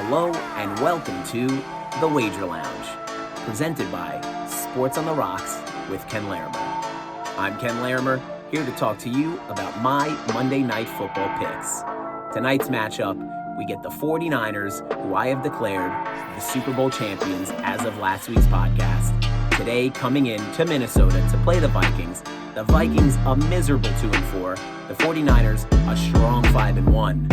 Hello and welcome to The Wager Lounge, presented by Sports on the Rocks with Ken Larimer. I'm Ken Larimer, here to talk to you about my Monday Night Football picks. Tonight's matchup, we get the 49ers, who I have declared the Super Bowl champions as of last week's podcast. Today, coming in to Minnesota to play the Vikings a miserable 2-4, the 49ers a strong 5-1.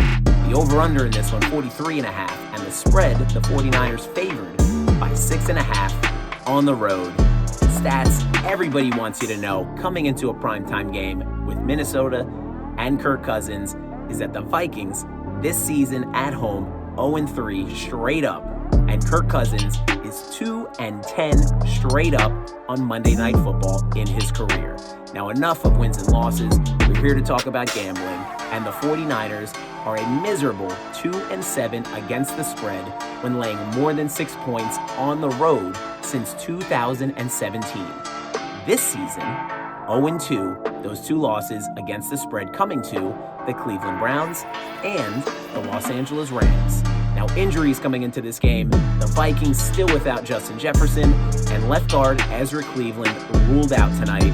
The over-under in this one, 43.5, and the spread, the 49ers favored by 6.5 on the road. Stats everybody wants you to know coming into a primetime game with Minnesota and Kirk Cousins is that the Vikings this season at home 0-3 straight up, and Kirk Cousins is 2-10 straight up on Monday Night Football in his career. Now enough of wins and losses. We're here to talk about gambling, and the 49ers are a miserable 2-7 against the spread when laying more than 6 points on the road since 2017. This season, 0-2, those two losses against the spread coming to the Cleveland Browns and the Los Angeles Rams. Now, injuries coming into this game, the Vikings still without Justin Jefferson, and left guard Ezra Cleveland ruled out tonight.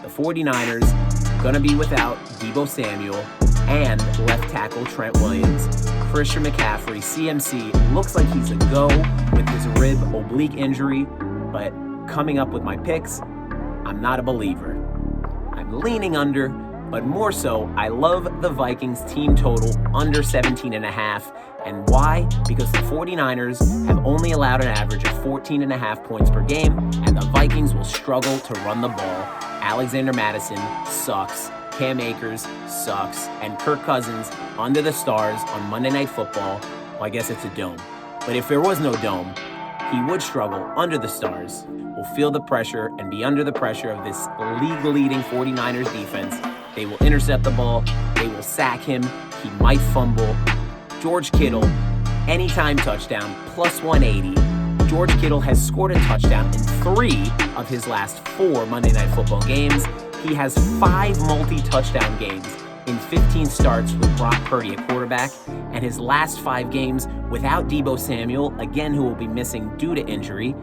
The 49ers going to be without Deebo Samuel and left tackle Trent Williams. Christian McCaffrey, CMC, looks like he's a go with his rib oblique injury, but coming up with my picks, I'm not a believer. I'm leaning under, but more so, I love the Vikings team total under 17.5. And why? Because the 49ers have only allowed an average of 14.5 points per game, and the Vikings will struggle to run the ball. Alexander Mattison sucks. Cam Akers sucks. And Kirk Cousins under the stars on Monday Night Football. Well, I guess it's a dome. But if there was no dome, he would struggle under the stars. Will feel the pressure and be under the pressure of this league-leading 49ers defense. They will intercept the ball. They will sack him. He might fumble. George Kittle, anytime touchdown, plus 180. George Kittle has scored a touchdown in 3 of his last 4 Monday Night Football games. He has 5 multi-touchdown games in 15 starts with Brock Purdy at quarterback, and his last 5 games without Deebo Samuel, again who will be missing due to injury,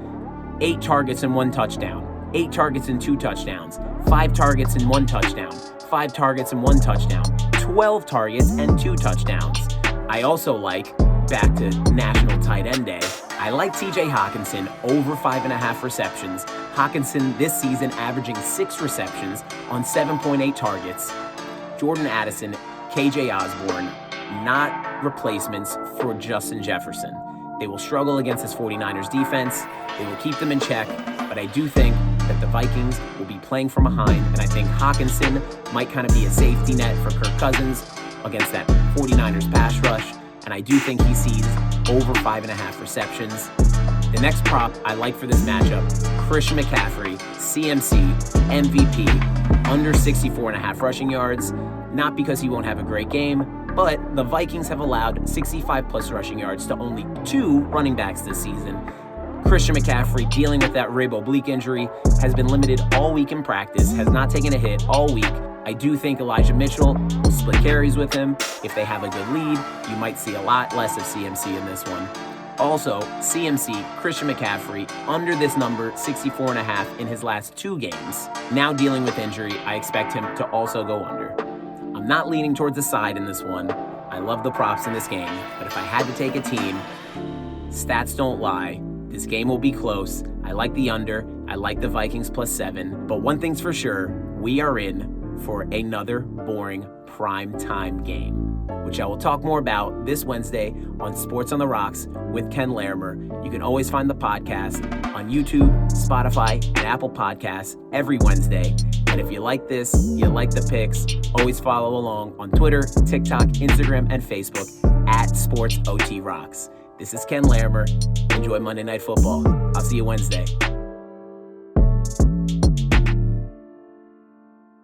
8 targets and 1 touchdown, 8 targets and 2 touchdowns, 5 targets and 1 touchdown, 5 targets and 1 touchdown, 12 targets and 2 touchdowns. I also like, back to National Tight End Day, I like TJ Hockenson over 5.5 receptions. Hockenson this season averaging 6 receptions on 7.8 targets. Jordan Addison, KJ Osborne, not replacements for Justin Jefferson. They will struggle against this 49ers defense. They will keep them in check, but I do think that the Vikings will be playing from behind, and I think Hockenson might kind of be a safety net for Kirk Cousins against that 49ers pass rush, and I do think he sees over 5.5 receptions. The next prop I like for this matchup, Christian McCaffrey, CMC, MVP, under 64.5 rushing yards, not because he won't have a great game, but the Vikings have allowed 65 plus rushing yards to only 2 running backs this season. Christian McCaffrey, dealing with that rib oblique injury, has been limited all week in practice, has not taken a hit all week. I do think Elijah Mitchell will split carries with him. If they have a good lead, you might see a lot less of CMC in this one. Also, CMC, Christian McCaffrey, under this number, 64.5 in his last 2 games. Now dealing with injury, I expect him to also go under. I'm not leaning towards the side in this one. I love the props in this game, but if I had to take a team, stats don't lie. This game will be close. I like the under. I like the Vikings plus 7. But one thing's for sure, we are in for another boring primetime game, which I will talk more about this Wednesday on Sports on the Rocks with Ken Larimer. You can always find the podcast on YouTube, Spotify, and Apple Podcasts every Wednesday. And if you like this, you like the picks, always follow along on Twitter, TikTok, Instagram, and Facebook at SportsOTRocks. This is Ken Larimer. Enjoy Monday Night Football. I'll see you Wednesday.